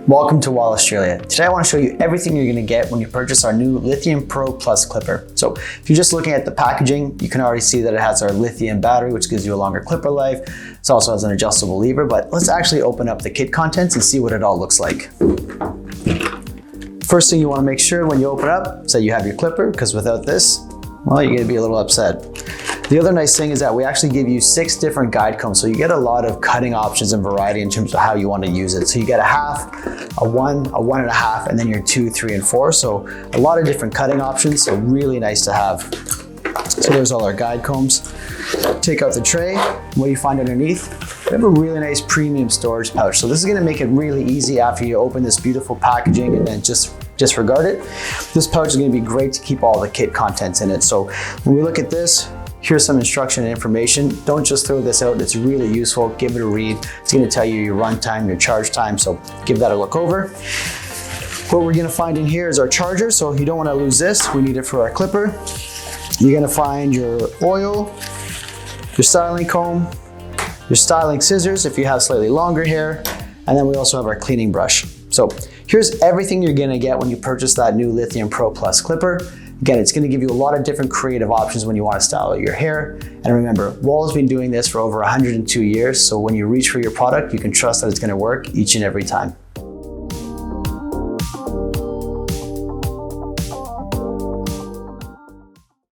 Welcome to Wahl, Australia. Today I want to show you everything you're going to get when you purchase our new Lithium Pro Plus clipper. So if you're just looking at the packaging, you can already see that it has our lithium battery, which gives you a longer clipper life. It also has an adjustable lever, but let's actually open up the kit contents and see what it all looks like. First thing you want to make sure when you open up is that you have your clipper, because without this, well, you're going to be a little upset. The other nice thing is that we actually give you 6 different guide combs, so you get a lot of cutting options and variety in terms of how you want to use it. So you get a half, a 1, a 1.5, and then your 2, 3, and 4. So a lot of different cutting options, so really nice to have. So there's all our guide combs. Take out the tray. What do you find underneath? We have a really nice premium storage pouch. So this is going to make it really easy after you open this beautiful packaging and then just disregard it. This pouch is going to be great to keep all the kit contents in it. So when we look at this, here's some instruction and information. Don't just throw this out. It's really useful. Give it a read. It's going to tell you your run time, your charge time. So give that a look over. What we're going to find in here is our charger. So you don't want to lose this. We need it for our clipper. You're going to find your oil, your styling comb, your styling scissors if you have slightly longer hair, and then we also have our cleaning brush. So here's everything you're going to get when you purchase that new Lithium Pro Plus clipper. Again, it's going to give you a lot of different creative options when you want to style out your hair. And remember, Wahl has been doing this for over 102 years, so when you reach for your product, you can trust that it's going to work each and every time.